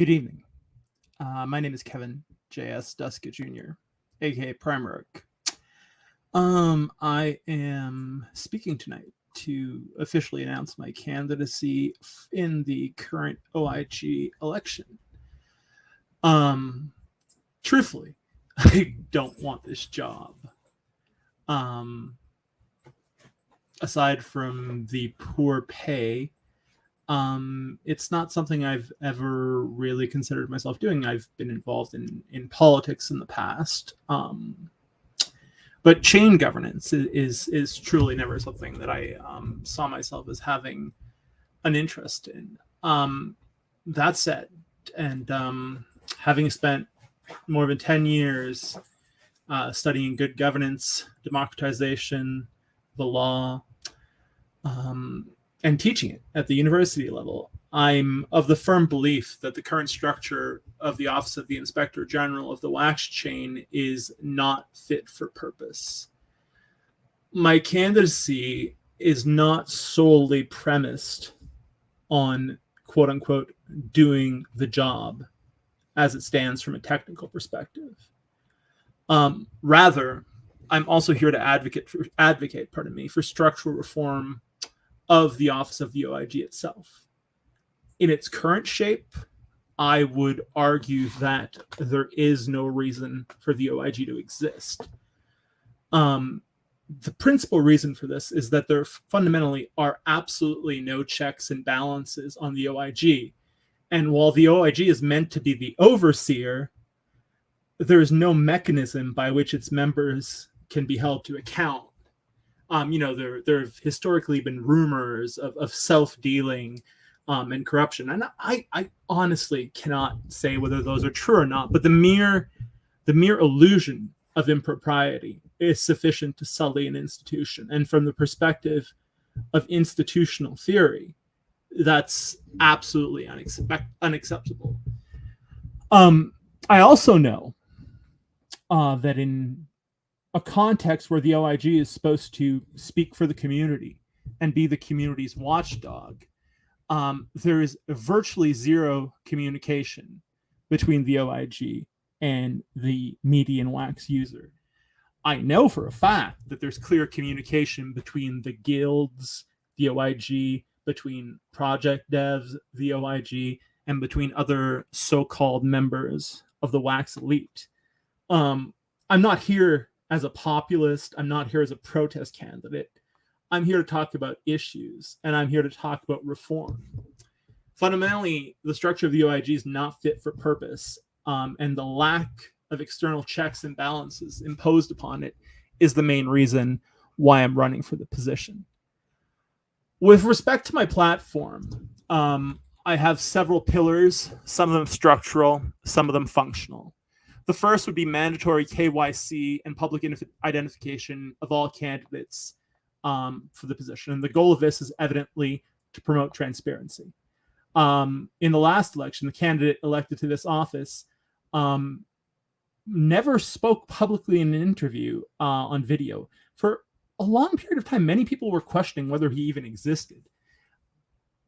Good evening. My name is Kevin J.S. Duska Jr., aka Primarch. I am speaking tonight to officially announce my candidacy in the current OIG election. Truthfully, I don't want this job. Aside from the poor pay, it's not something I've ever really considered myself doing. I've been involved in politics in the past, but chain governance is truly never something that I saw myself as having an interest in. That said, and having spent more than 10 years studying good governance, democratization, the law, and teaching it at the university level, I'm of the firm belief that the current structure of the Office of the Inspector General of the wax chain is not fit for purpose. My candidacy is not solely premised on, quote unquote, doing the job as it stands from a technical perspective. Rather, I'm also here to advocate for structural reform of the Office of the OIG itself. In its current shape, I would argue that there is no reason for the OIG to exist. The principal reason for this is that there fundamentally are absolutely no checks and balances on the OIG. And while the OIG is meant to be the overseer, there is no mechanism by which its members can be held to account. There have historically been rumors of self-dealing and corruption. And I honestly cannot say whether those are true or not, but the mere illusion of impropriety is sufficient to sully an institution. And from the perspective of institutional theory, that's absolutely unacceptable. I also know that in a context where the OIG is supposed to speak for the community and be the community's watchdog, there is virtually zero communication between the OIG and the median wax user. I know for a fact that there's clear communication between the guilds, the OIG, between project devs, the OIG, and between other so-called members of the wax elite. I'm not here as a populist. I'm not here as a protest candidate. I'm here to talk about issues, and I'm here to talk about reform. Fundamentally, the structure of the OIG is not fit for purpose, and the lack of external checks and balances imposed upon it is the main reason why I'm running for the position. With respect to my platform, I have several pillars, some of them structural, some of them functional. The first would be mandatory KYC and public identification of all candidates for the position. And the goal of this is evidently to promote transparency. In the last election, the candidate elected to this office never spoke publicly in an interview on video. For a long period of time, many people were questioning whether he even existed.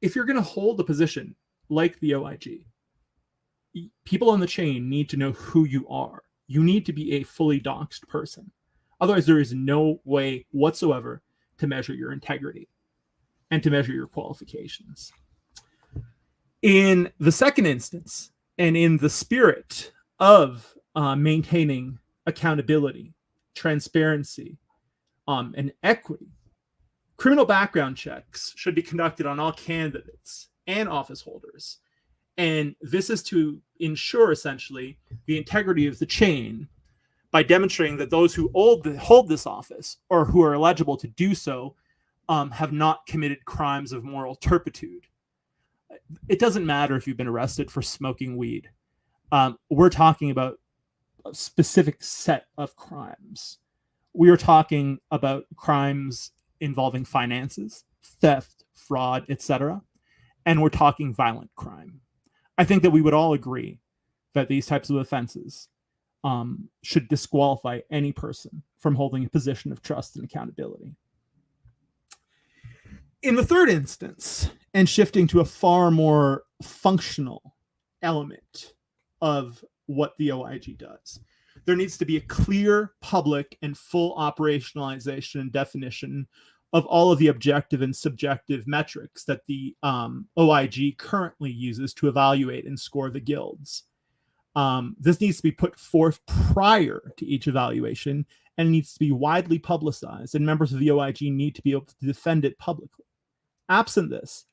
If you're going to hold a position like the OIG, people on the chain need to know who you are. You need to be a fully doxed person. Otherwise, there is no way whatsoever to measure your integrity and to measure your qualifications. In the second instance, and in the spirit of maintaining accountability, transparency, and equity, criminal background checks should be conducted on all candidates and office holders. And this is to ensure, essentially, the integrity of the chain by demonstrating that those who hold this office or who are eligible to do so have not committed crimes of moral turpitude. It doesn't matter if you've been arrested for smoking weed. We're talking about a specific set of crimes. We are talking about crimes involving finances, theft, fraud, etc. And we're talking violent crime. I think that we would all agree that these types of offenses should disqualify any person from holding a position of trust and accountability. In the third instance, and shifting to a far more functional element of what the OIG does. There needs to be a clear, public, and full operationalization and definition of all of the objective and subjective metrics that the OIG currently uses to evaluate and score the guilds. This needs to be put forth prior to each evaluation and needs to be widely publicized, and members of the OIG need to be able to defend it publicly. Absent this,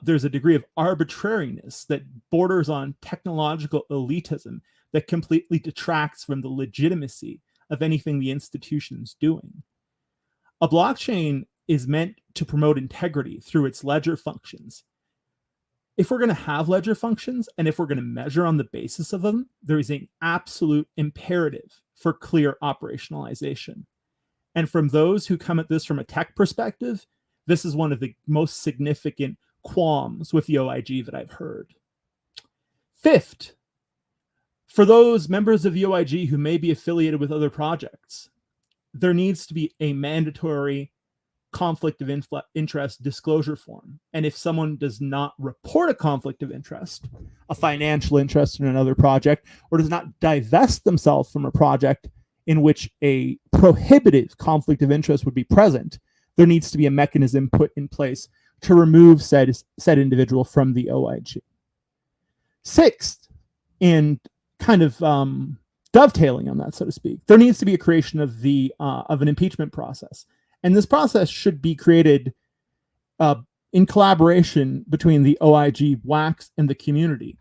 there's a degree of arbitrariness that borders on technological elitism that completely detracts from the legitimacy of anything the institution's doing. A blockchain is meant to promote integrity through its ledger functions. If we're going to have ledger functions and if we're going to measure on the basis of them, there is an absolute imperative for clear operationalization. And from those who come at this from a tech perspective, this is one of the most significant qualms with the OIG that I've heard. Fifth, for those members of the OIG who may be affiliated with other projects, there needs to be a mandatory conflict of interest disclosure form. And if someone does not report a conflict of interest, a financial interest in another project, or does not divest themselves from a project in which a prohibitive conflict of interest would be present, there needs to be a mechanism put in place to remove said individual from the OIG. Sixth, and kind of dovetailing on that, so to speak, there needs to be a creation of an impeachment process. And this process should be created in collaboration between the OIG, WACS, and the community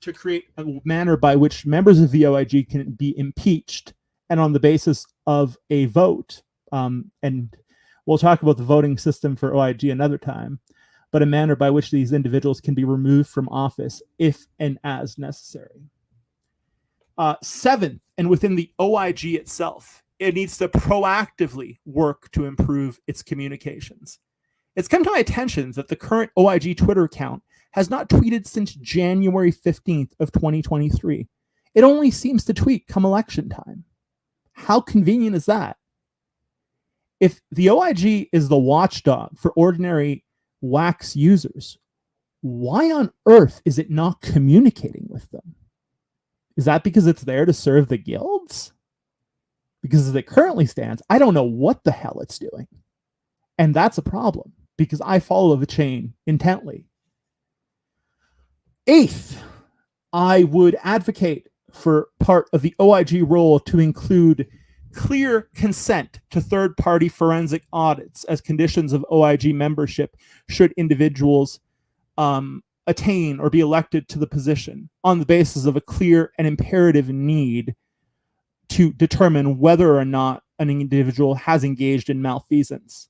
to create a manner by which members of the OIG can be impeached, and on the basis of a vote. And we'll talk about the voting system for OIG another time, but a manner by which these individuals can be removed from office if and as necessary. Seventh, and within the OIG itself, it needs to proactively work to improve its communications. It's come to my attention that the current OIG Twitter account has not tweeted since January 15th of 2023. It only seems to tweet come election time. How convenient is that? If the OIG is the watchdog for ordinary WACS users, why on earth is it not communicating with them? Is that because it's there to serve the guilds? Because as it currently stands, I don't know what the hell it's doing. And that's a problem because I follow the chain intently. Eighth, I would advocate for part of the OIG role to include clear consent to third-party forensic audits as conditions of OIG membership should individuals attain or be elected to the position on the basis of a clear and imperative need to determine whether or not an individual has engaged in malfeasance.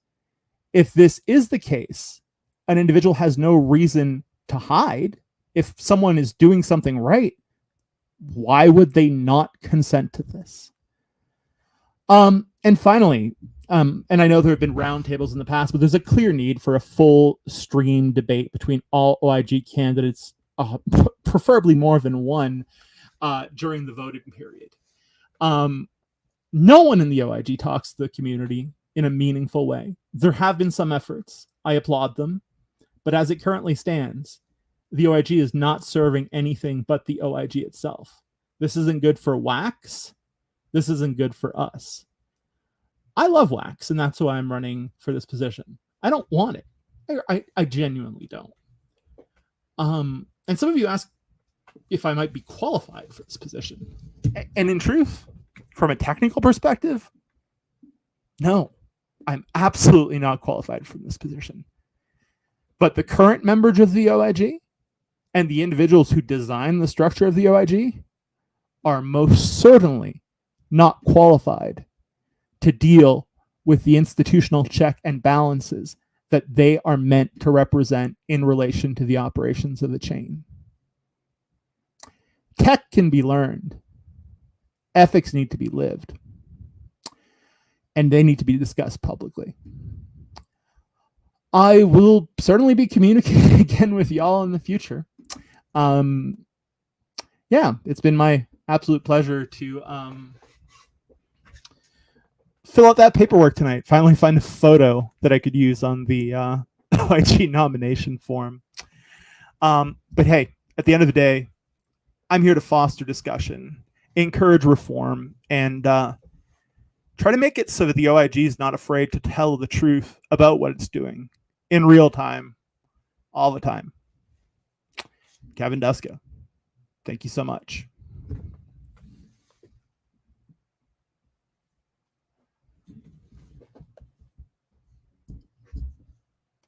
If this is the case, an individual has no reason to hide. If someone is doing something right, why would they not consent to this? And finally, and I know there have been roundtables in the past, but there's a clear need for a full stream debate between all OIG candidates, preferably more than one, during the voting period. No one in the OIG talks to the community in a meaningful way. There have been some efforts. I applaud them. But as it currently stands, the OIG is not serving anything but the OIG itself. This isn't good for WACS. This isn't good for us. I love WACS, and that's why I'm running for this position. I don't want it. I genuinely don't. And some of you ask if I might be qualified for this position. And in truth, from a technical perspective, no, I'm absolutely not qualified for this position. But the current members of the OIG and the individuals who design the structure of the OIG are most certainly not qualified to deal with the institutional check and balances that they are meant to represent in relation to the operations of the chain. Tech can be learned. Ethics need to be lived. And they need to be discussed publicly. I will certainly be communicating again with y'all in the future. Yeah, it's been my absolute pleasure to fill out that paperwork tonight. Finally find a photo that I could use on the OIG nomination form. But hey, at the end of the day, I'm here to foster discussion, encourage reform, and try to make it so that the OIG is not afraid to tell the truth about what it's doing in real time, all the time. Kevin Duska, thank you so much.